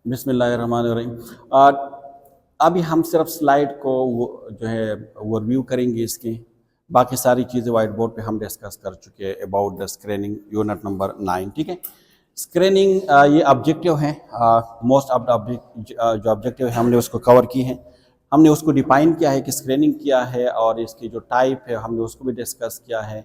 बिस्मिल्लाहिर्रहमानिर्रहीम। अभी हम सिर्फ स्लाइड को जो है ओवरव्यू करेंगे इसके। बाकी सारी चीज़ें वाइट बोर्ड पे हम डिस्कस कर चुके हैं about the screening unit number 9। ठीक है, स्क्रीनिंग ये ऑब्जेक्टिव है। मोस्ट ऑफ द जो ऑब्जेक्टिव है हमने उसको कवर की है। हमने उसको डिफाइन किया है कि स्क्रीनिंग क्या है, और इसकी जो टाइप है हमने उसको भी डिस्कस किया है।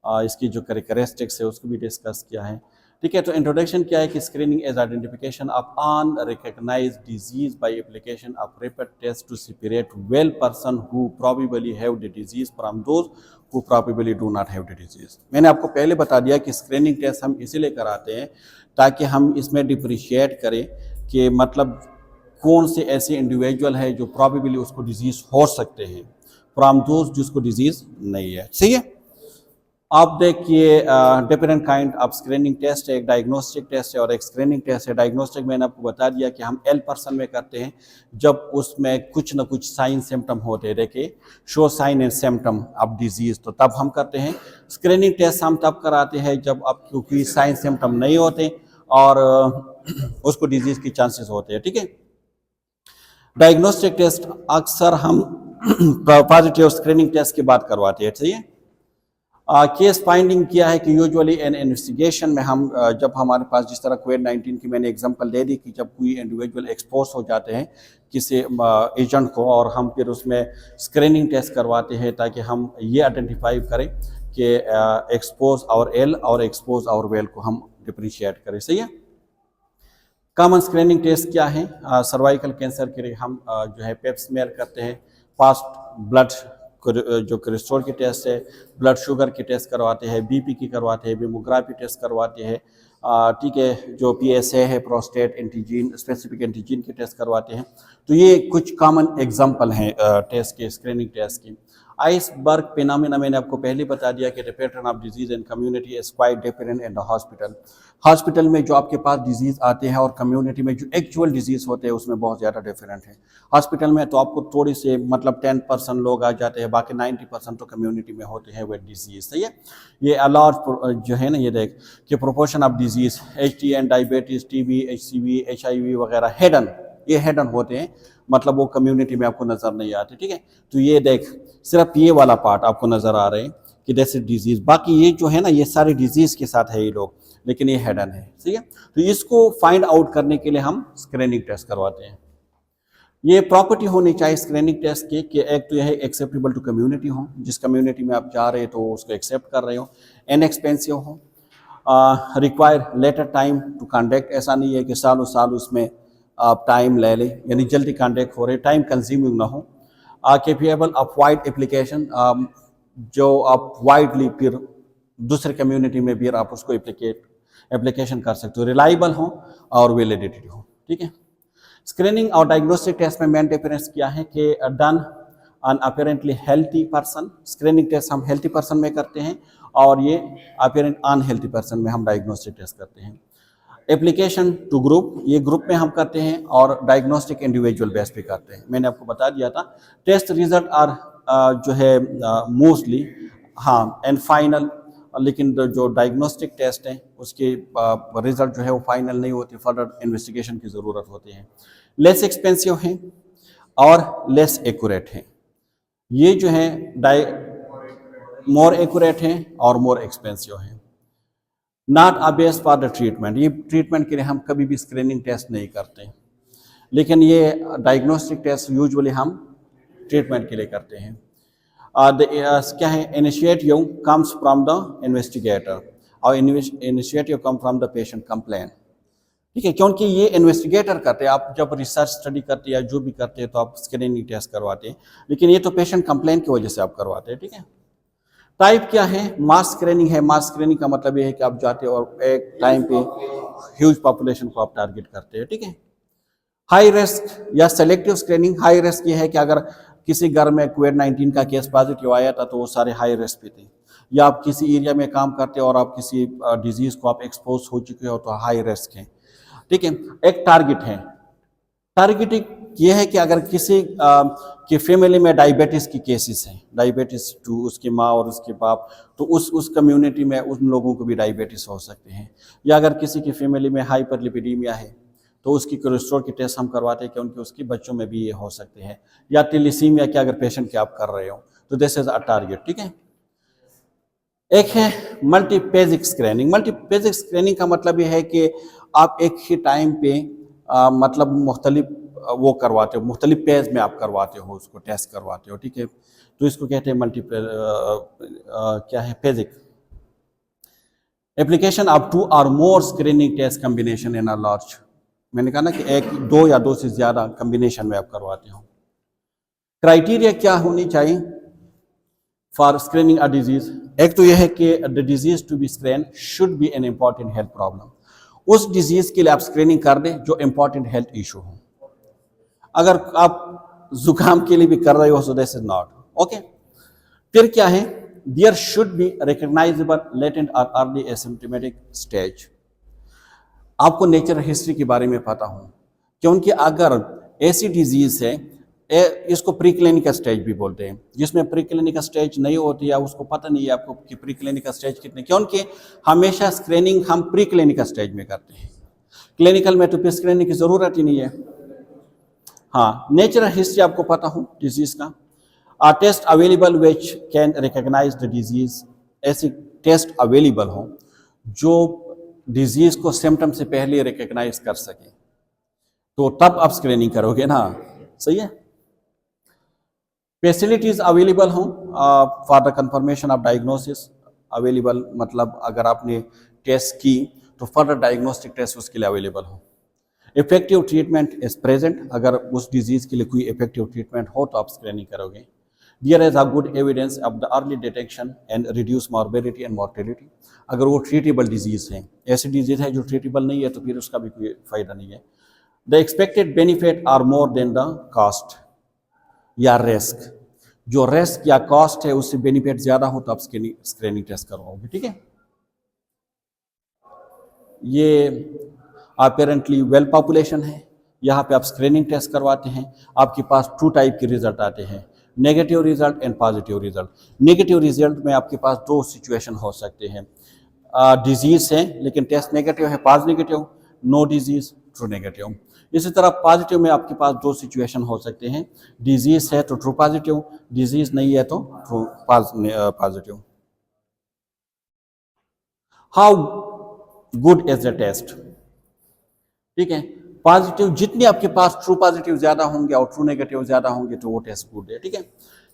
इसकी जो करेक्टरिस्टिक्स है उसको भी डिस्कस किया है। ठीक है, तो इंट्रोडक्शन क्या है कि screening as identification of unrecognised disease by application of rapid test to separate well person who probably have the disease from those who probably do not have the disease. मैंने आपको पहले बता दिया कि स्क्रीनिंग टेस्ट हम इसीलिए कराते हैं ताकि हम इसमें डिफ्रेंशिएट करें कि मतलब कौन से ऐसे इंडिविजुअल है जो प्रोबेबली उसको डिजीज हो सकते हैं फ्रॉम दोज जिसको डिजीज नहीं है। सही है, आप देखिए different kind of screening test है। एक डायग्नोस्टिक टेस्ट है और एक स्क्रीनिंग टेस्ट है। डायग्नोस्टिक मैंने आपको बता दिया कि हम एल पर्सन में करते हैं जब उसमें कुछ ना कुछ साइन सिम्टम होते हैं। देखिए, show sign and symptom of disease, तो तब हम करते हैं। स्क्रीनिंग टेस्ट हम तब कराते हैं जब आपको कोई साइन सिम्टम नहीं होते और उसको डिजीज की चांसेस होते हैं। ठीक है, डायग्नोस्टिक टेस्ट अक्सर हम पॉजिटिव स्क्रीनिंग टेस्ट की बात करवाते हैं। सही है, केस फाइंडिंग किया है कि यूजुअली इन इन्वेस्टिगेशन में हम जब हमारे पास जिस तरह कोविड-19 की मैंने एग्जांपल दे दी कि जब कोई इंडिविजुअल एक्सपोज हो जाते हैं किसी एजेंट को, और हम फिर उसमें स्क्रीनिंग टेस्ट करवाते हैं ताकि हम ये आइडेंटिफाई करें कि एक्सपोज और एल और एक्सपोज और वेल को हम डिफ्रेंशिएट करें। सही है, कॉमन स्क्रीनिंग टेस्ट क्या है? सर्वाइकल कैंसर के लिए हम जो है पेप स्मेयर करते हैं। फास्ट ब्लड जो कोलेस्ट्रॉल की टेस्ट है, ब्लड शुगर की टेस्ट करवाते हैं, बीपी की करवाते हैं, मेमोग्राफी टेस्ट करवाते हैं। ठीक है, जो पीएसए है प्रोस्टेट एंटीजन स्पेसिफिक एंटीजन की टेस्ट करवाते हैं। तो ये कुछ कॉमन एग्जांपल हैं टेस्ट के, स्क्रीनिंग टेस्ट की। आइसबर्ग फिनोमेना मैंने आपको पहले बता दिया कि the pattern of disease in community is quite different in the hospital. Hospital में जो आपके पास डिजीज आते हैं और कम्युनिटी में जो एक्चुअल डिजीज होते हैं उसमें बहुत ज़्यादा डिफरेंट है। हॉस्पिटल में तो आपको थोड़ी से मतलब 10% लोग आ जाते हैं, बाकी 90% तो कम्युनिटी में होते हैं वो डिजीज। सही है, ये अलार्ज जो है ना, ये देख कि proportion of disease HTN, diabetes, TB, HCV, HIV वगैरह हेडन, ये हेडन होते हैं, मतलब वो कम्युनिटी में आपको नज़र नहीं आते। ठीक है, तो ये देख सिर्फ ये वाला पार्ट आपको नज़र आ रहे हैं कि जैसे डिजीज़, बाकी ये जो है ना ये सारे डिजीज़ के साथ है ये लोग, लेकिन ये हेडन है। ठीक है, तो इसको फाइंड आउट करने के लिए हम स्क्रीनिंग टेस्ट करवाते हैं। ये प्रॉपर्टी होनी चाहिए स्क्रीनिंग टेस्ट की कि एक तो यह एक्सेप्टेबल टू कम्युनिटी हो, जिस कम्युनिटी में आप जा रहे हो तो उसको एक्सेप्ट कर रहे हो, इनएक्सपेंसिव हो, require later time to conduct, ऐसा नहीं है कि सालों साल उसमें आप टाइम ले लें, यानी जल्दी कंडक्ट हो रहे, टाइम कंज्यूमिंग ना हो, कैपेबल ऑफ वाइड एप्लीकेशन, जो आप वाइडली फिर दूसरे कम्युनिटी में भी आप उसको एप्लीकेशन कर सकते हो, रिलायबल हो और वैलिडिटी हो। ठीक है, स्क्रीनिंग और डायग्नोस्टिक टेस्ट में मेन डिफरेंस क्या है कि done on apparently healthy person, screening test हम हेल्थी पर्सन में करते हैं और ये अपेरेंट अनहेल्थी पर्सन में हम डायग्नोस्टिक टेस्ट करते हैं। एप्लीकेशन टू ग्रुप, ये ग्रुप में हम करते हैं, और डायग्नोस्टिक इंडिविजुअल बेस पे करते हैं। मैंने आपको बता दिया था टेस्ट रिजल्ट आर जो है मोस्टली हाँ एंड फाइनल, लेकिन जो डायग्नोस्टिक टेस्ट हैं उसके रिजल्ट जो है वो फाइनल नहीं होते, फर्दर इन्वेस्टिगेशन की ज़रूरत होती है। लेस एक्सपेंसिव हैं और लेस एक्यूरेट हैं। ये जो है मोर एक्यूरेट हैं और मोर एक्सपेंसिव हैं। Not a base for the treatment, ये ट्रीटमेंट के लिए हम कभी भी स्क्रीनिंग टेस्ट नहीं करते, लेकिन ये डायग्नोस्टिक टेस्ट यूजुअली हम ट्रीटमेंट के लिए करते हैं। क्या है, initiative comes from the investigator और initiative come from the patient complain. ठीक है, क्योंकि ये इन्वेस्टिगेटर करते हैं, आप जब रिसर्च स्टडी करते हैं या जो भी करते हैं तो आप स्क्रीनिंग टेस्ट करवाते हैं, लेकिन ये तो पेशेंट कंप्लेन की वजह से आप करवाते हैं। ठीक है, टाइप क्या है, मास स्क्रीनिंग है। मास स्क्रीनिंग का मतलब ये है कि आप जाते हो और एक टाइम पे ह्यूज पॉपुलेशन को आप टारगेट करते हैं। ठीक है, हाई रिस्क या सेलेक्टिव स्क्रीनिंग, हाई रिस्क ये है कि अगर किसी घर में कोविड-19 का केस पॉजिटिव आया था तो वो सारे हाई रिस्क पे थे, या आप किसी एरिया में काम करते हो और आप किसी डिजीज को आप एक्सपोज हो चुके हो तो हाई रिस्क है। ठीक है, एक टारगेट है। टारगेटिंग ये है कि अगर किसी की फैमिली में डायबिटीज़ की केसेस हैं, डायबिटीज़ टू उसकी माँ और उसके बाप, तो उस कम्युनिटी में उन लोगों को भी डायबिटीज़ हो सकते हैं। या अगर किसी की फैमिली में हाइपरलिपिडीमिया है तो उसकी कोलेस्ट्रॉल की टेस्ट हम करवाते हैं कि उनके उसकी बच्चों में भी ये हो सकते हैं, या टिलिसीमिया के अगर पेशेंट के आप कर रहे हो तो दिस इज अ टारगेट। ठीक है, एक है मल्टीपेजिक स्क्रीनिंग। मल्टीपेजिक स्क्रीनिंग का मतलब ये है कि आप एक ही टाइम पे मतलब मुख्तलिफ वो करवाते हो, मुख्तलिफ पेज में आप करवाते हो, उसको टेस्ट करवाते हो। ठीक है, तो इसको कहते हैं क्या है, पेजिक। एप्लीकेशन ऑफ 2 और more screening test combination in a large, मैंने कहा ना कि एक, 2 या 2 से ज़्यादा कम्बिनेशन में आप करवाते हो। क्राइटेरिया क्या होनी चाहिए फॉर स्क्रीनिंग अ डिजीज? एक तो यह है कि the disease to be screen should be an important health problem, उस डिजीज के लिए आप स्क्रीनिंग कर दें जो इंपॉर्टेंट हेल्थ इशू हो। अगर आप जुकाम के लिए भी कर रहे हो so this is not okay. फिर क्या है, there should be recognisable latent और अर्ली एसिम्प्टोमेटिक स्टेज। आपको नेचुरल हिस्ट्री के बारे में पता हो, क्योंकि अगर ऐसी डिजीज है, इसको प्री क्लिनिकल स्टेज भी बोलते हैं, जिसमें प्री क्लिनिकल स्टेज नहीं होती या उसको पता नहीं है आपको कि प्री क्लिनिकल स्टेज कितने, क्योंकि हमेशा स्क्रीनिंग हम प्री क्लिनिकल स्टेज में करते हैं, क्लिनिकल में तो फिर स्क्रीनिंग की ज़रूरत ही नहीं है। हाँ, नेचुरल हिस्ट्री आपको पता हो डिजीज़ का। A test available which can recognise the disease, ऐसी टेस्ट अवेलेबल हो जो डिजीज़ को सिम्टम से पहले रिकॉग्नाइज कर सके, तो तब आप स्क्रीनिंग करोगे ना, सही है। फैसिलिटीज़ अवेलेबल हों for the confirmation of diagnosis, available मतलब अगर आपने टेस्ट की तो फर्दर डायग्नोस्टिक टेस्ट उसके लिए अवेलेबल हो। इफेक्टिव ट्रीटमेंट इज प्रेजेंट, अगर उस डिजीज़ के लिए कोई इफेक्टिव ट्रीटमेंट हो तो आप स्क्रीनिंग करोगे। There is a good evidence of the early detection and reduce morbidity and mortality, अगर वो ट्रीटेबल डिजीज़ है, ऐसी डिजीज़ है जो ट्रीटेबल नहीं है तो फिर उसका भी कोई फ़ायदा नहीं है। The expected benefit are more than the cost या रिस्क, जो रिस्क या कॉस्ट है उससे बेनिफिट ज़्यादा हो तो आप स्क्रीनिंग टेस्ट करवाओगे। ठीक है, ये अपेरेंटली वेल पॉपुलेशन है, यहाँ पे आप स्क्रीनिंग टेस्ट करवाते हैं, आपके पास 2 टाइप के रिजल्ट आते हैं, negative result and positive result. Negative result में आपके पास 2 सिचुएशन हो सकते हैं, डिजीज़ है लेकिन टेस्ट नेगेटिव है, pause negative, no disease, true negative. इसी तरह पॉजिटिव में आपके पास 2 सिचुएशन हो सकते हैं, डिजीज़ है तो ट्रू पॉजिटिव, डिजीज़ नहीं है तो true positive. How good is the test? ठीक है, पॉजिटिव जितने आपके पास ट्रू पॉजिटिव ज़्यादा होंगे और ट्रू नेगेटिव ज़्यादा होंगे तो वो टेस्ट गुड है। ठीक है,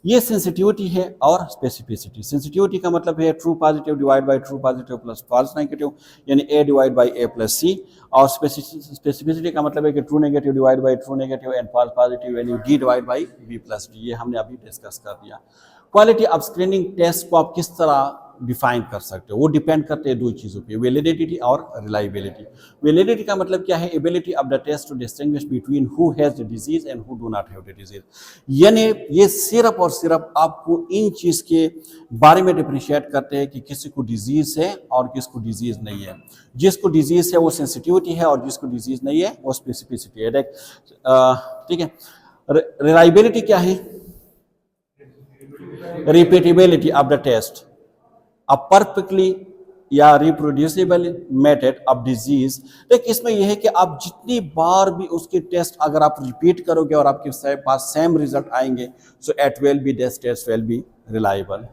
ये सेंसिटिविटी है और स्पेसिफिसिटी। सेंसिटिविटी का मतलब है true positive divide by true positive plus false negative, यानी A divide by A plus C, और स्पेसिफिसिटी का मतलब है कि true negative divide by true negative and false positive यानी D divide by B plus D, ये हमने अभी डिस्कस कर दिया। क्वालिटी ऑफ स्क्रीनिंग टेस्ट को आप किस तरह डिफाइन कर सकते हो, वो डिपेंड करते हैं 2 चीज़ों पे, वैलिडिटी और रिलायबिलिटी। वैलिडिटी का मतलब क्या है, ability of the test to distinguish between who has the disease and who do not have the disease, यानी ये सिर्फ और सिर्फ आपको इन चीज़ के बारे में डिफरेंशिएट करते हैं कि किसी को डिजीज है और किसको डिजीज नहीं है। जिसको डिजीज है वो सेंसिटिविटी है और जिसको डिजीज नहीं है वो स्पेसिफिसिटी है। ठीक है, रिलायबिलिटी क्या है, repeatability of the test, a perfectly या रिप्रोड्यूसिबल मेथड ऑफ डिजीज। देखिए इसमें यह है कि आप जितनी बार भी उसके टेस्ट अगर आप रिपीट करोगे और आपके पास सेम रिजल्ट आएंगे, so it will be this test will be reliable.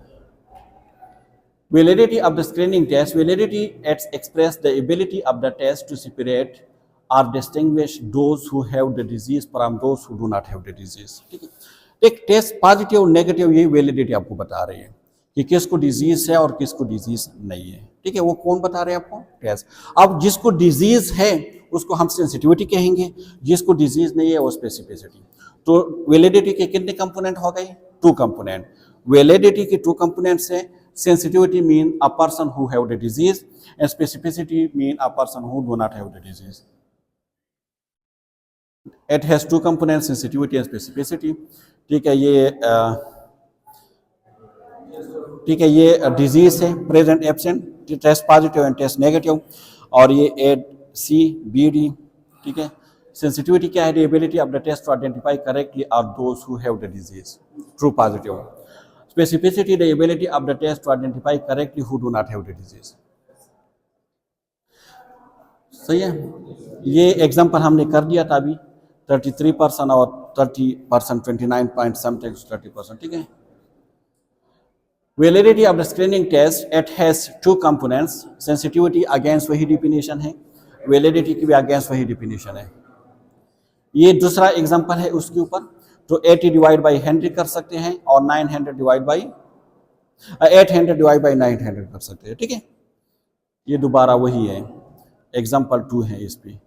Validity of the screening test. Validity express the ability of the test to separate or distinguish those who have the disease from those who do not have the disease. ठीक है, एक test positive और negative यही validity आपको बता रही है कि किसको डिजीज है और किसको डिजीज नहीं है। ठीक है, वो कौन बता रहे हैं आपको, टेस्ट। अब जिसको डिजीज है उसको हम सेंसिटिविटी कहेंगे, जिसको डिजीज नहीं है वो स्पेसिफिसिटी। तो वैलिडिटी के कितने कंपोनेंट हो गए, 2 कंपोनेंट। वैलिडिटी के 2 कंपोनेंट्स है, sensitivity mean a person who have the disease and specificity mean a person who do not have the disease. It has 2 components, sensitivity and specificity. ठीक है, ये डिजीज है, present absent, test positive and test negative, और ये Ed C B D. ठीक है, sensitivity क्या है, the ability of the test to identify correctly are those who have the disease, true positive. Specificity, the ability of the test to identify correctly who do not have the disease. सही है। ये example हमने कर दिया था अभी, 33% और 30%, 29 point something 30%, ठीक है। Validity of the screening test, it has two components, sensitivity against वही डिफिनीशन है, वैलिडिटी की भी अगेंस्ट वही डिफिनीशन है। ये दूसरा एग्जांपल है उसके ऊपर, तो 80 डिवाइड बाई 100 कर सकते हैं और 900 डिवाइड बाई 800 डिवाइड बाई 900 कर सकते हैं, ठीक है। ये दोबारा वही है, एग्जांपल 2 है इस पे।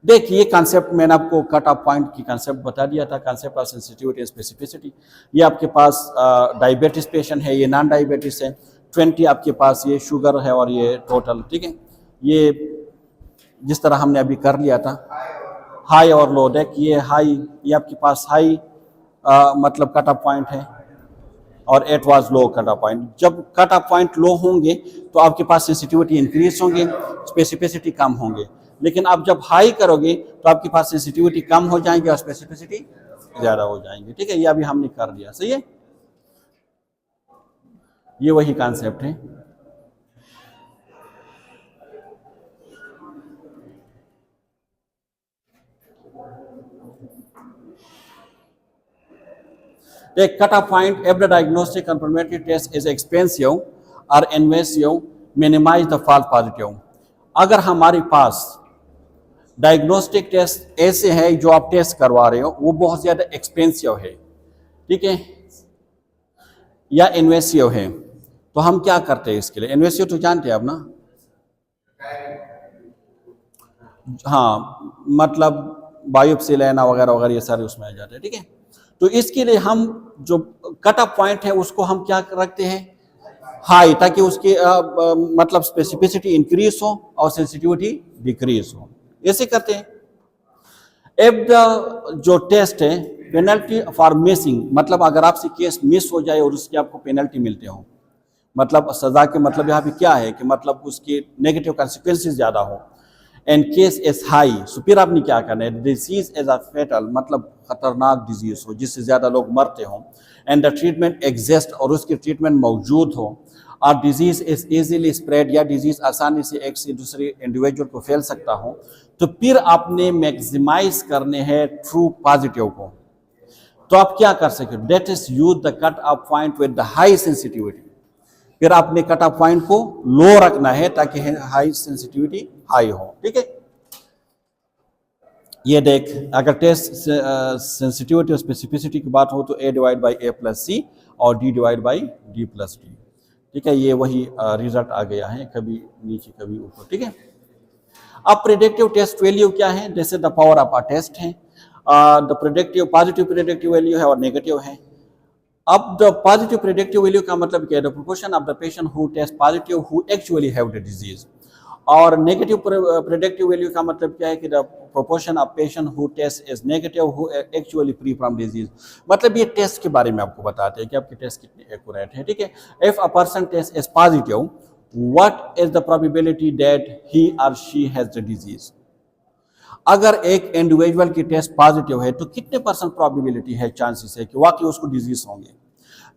देखिए ये कॉन्सेप्ट मैंने आपको कट ऑफ पॉइंट की कॉन्सेप्ट बता दिया था, concept of sensitivity and specificity. ये आपके पास डायबिटीज पेशेंट है, ये नॉन डायबिटीज है, 20 आपके पास ये शुगर है और ये टोटल, ठीक है। ये जिस तरह हमने अभी कर लिया था, हाई और लो, देख ये हाई, ये आपके पास हाई मतलब कट ऑफ पॉइंट है और it was low cut off point. जब कट ऑफ पॉइंट लो होंगे तो आपके पास सेंसिटिविटी इंक्रीज होंगे, स्पेसिफिसिटी कम होंगे। लेकिन आप जब हाई करोगे तो आपके पास सेंसिटिविटी कम हो जाएंगे और स्पेसिफिसिटी ज्यादा हो जाएंगे, ठीक है। ये अभी हमने कर दिया, सही है। ये वही कॉन्सेप्ट है। A cutoff point, if the diagnostic confirmatory test is expensive or invasive, minimize the false positive। अगर हमारे पास डायग्नोस्टिक टेस्ट ऐसे है जो आप टेस्ट करवा रहे हो वो बहुत ज़्यादा एक्सपेंसिव है, ठीक है, या इन्वेसिव है, तो हम क्या करते हैं इसके लिए। इन्वेसिव तो जानते हैं आप ना, हाँ, मतलब बायोप्सी लेना वगैरह वगैरह ये सारे उसमें आ जाते हैं, ठीक है। तो इसके लिए हम जो कट ऑफ पॉइंट है उसको हम क्या रखते हैं, हाई, ताकि उसकी मतलब स्पेसिफिसिटी इंक्रीज हो और सेंसिटिविटी डिक्रीज हो, ऐसे करते हैं। इफ द जो टेस्ट है पेनल्टी फॉर मिसिंग, मतलब अगर आपसे केस मिस हो जाए और उसकी आपको पेनल्टी मिलते हो, मतलब सजा के मतलब यहाँ पे क्या है कि मतलब उसके नेगेटिव कंसिक्वेंसेस ज्यादा हो, एंड केस इज हाई, सो फिर आपने क्या करना है, डिजीज इज अ फेटल, मतलब खतरनाक डिजीज हो जिससे ज्यादा लोग मरते हो, एंड द ट्रीटमेंट एग्जिस्ट, और उसकी ट्रीटमेंट मौजूद हो, और डिजीज इज इजीली स्प्रेड, या डिजीज आसानी से एक से दूसरे इंडिविजुअल को फैल सकता हो, तो फिर आपने मैक्सिमाइज करने हैं ट्रू पॉजिटिव को। तो आप क्या कर सकते हो, that is use the cut off point with the high sensitivity. फिर आपने कट ऑफ पॉइंट को लो रखना है ताकि हाई सेंसिटिविटी हाई हो, ठीक है। ये देख, अगर टेस्ट सेंसिटिविटी और स्पेसिफिसिटी की बात हो तो A divide by A plus C और D divide by D plus D, ठीक है। ये वही रिजल्ट आ गया है, कभी नीचे कभी ऊपर, ठीक है। अब प्रेडिक्टिव टेस्ट वैल्यू क्या है, जैसे the power of a test है, the predictive positive predictive value है और नेगेटिव है। अब द पॉजिटिव प्रेडिक्टिव वैल्यू का मतलब क्या है, the proportion of the patient who test positive who actually have the disease, और नेगेटिव प्रेडिक्टिव वैल्यू का मतलब क्या है कि the proportion of patient who test is negative who actually free from disease. मतलब ये टेस्ट के बारे में आपको बताते हैं कि आपके टेस्ट कितने एक्यूरेट है, ठीक है। If a person test is positive, what is the probability that he और शी हैज द डिजीज। अगर एक इंडिविजुअल की टेस्ट पॉजिटिव है तो कितने परसेंट प्रोबेबिलिटी है, चांसेस है कि वाकई उसको डिजीज होंगे,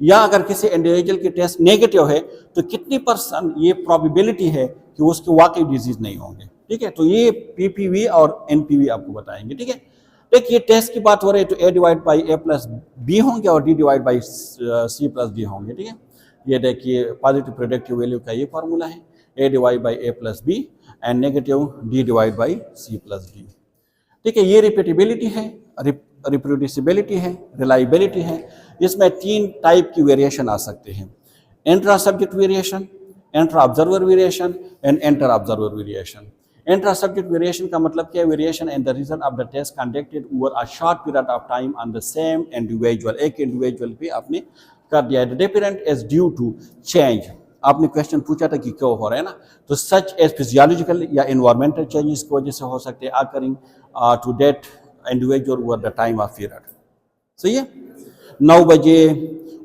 या अगर किसी इंडिविजुअल की टेस्ट नेगेटिव है तो कितनी परसेंट ये प्रोबेबिलिटी है कि उसको वाकई डिजीज नहीं होंगे, ठीक है। तो ये पीपीवी और एनपीवी आपको बताएंगे, ठीक है। देखिए टेस्ट की बात हो रही है तो A divide by A plus B होंगे और D divide by C plus D होंगे, ठीक है। ये देखिए पॉजिटिव प्रेडिक्टिव वैल्यू का ये फार्मूला है, A divide by A plus B and negative D divide by C plus D, ठीक है। ये रिपीटेबिलिटी है, रिप्रोड्यूसिबिलिटी है, रिलायबिलिटी है। इसमें 3 टाइप की वेरिएशन आ सकते हैं, intra subject variation, intra observer variation and inter observer variation. Intra subject variation का मतलब क्या है, variation in the result of the test conducted over a short period of time on the same individual, एक individual पे आपने कर दिया है। The different is due to change, आपने क्वेश्चन पूछा था कि क्यों हो रहा है ना, तो सच एज फिजियोलॉजिकल या एनवायरमेंटल चेंजेस की वजह से हो सकते हैं, occurring to that individual over the time of period. सही है, 9 बजे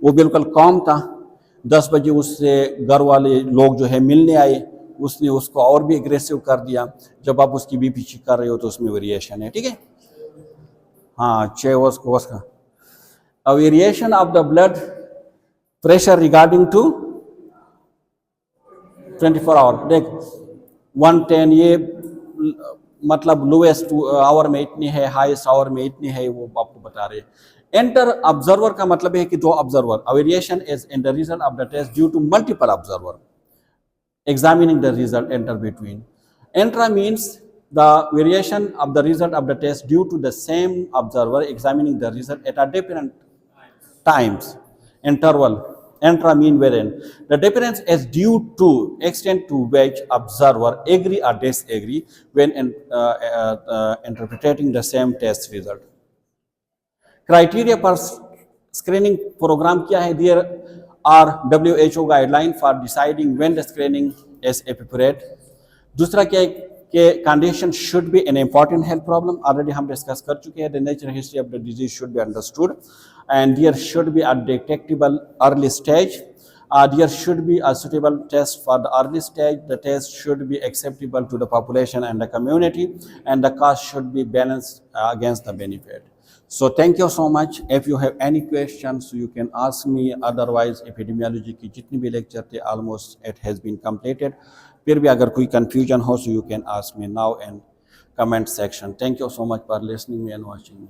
वो बिल्कुल कॉम था, 10 बजे उससे घर वाले लोग जो है मिलने आए, उसने उसको और भी एग्रेसिव कर दिया। जब आप उसकी बीपी चेक कर रहे हो तो उसमें वेरिएशन है, ठीक है। हाँ, variation of the blood pressure regarding to 24 hour देख 110 ये मतलब लोएस्ट आवर में इतनी है, हाईएस्ट आवर में इतनी है, वो आपको बता रहे हैं। एंटर ऑब्जर्वर का मतलब है कि दो observer, variation is in the result of the test due to multiple observer examining the result enter between. Intra means the variation of the result of the test due to the same observer examining the result at a different times. Interval. Intra mean wherein. The difference is due to extent to which observer agree or disagree when interpreting the same test result. Criteria for screening program क्या है? There are WHO guideline for deciding when the screening is appropriate. दूसरा क्या है कि condition should be an important health problem. Already हम discuss कर चुके हैं. The natural history of the disease should be understood, and there should be a detectable early stage. There should be a suitable test for the early stage. The test should be acceptable to the population and the community, and the cost should be balanced against the benefit. So thank you so much. If you have any questions, you can ask me. Otherwise, epidemiology की जितनी भी lecture थे, almost it has been completed. फिर भी अगर कोई confusion हो, so you can ask me now in comment section. Thank you so much for listening me and watching me.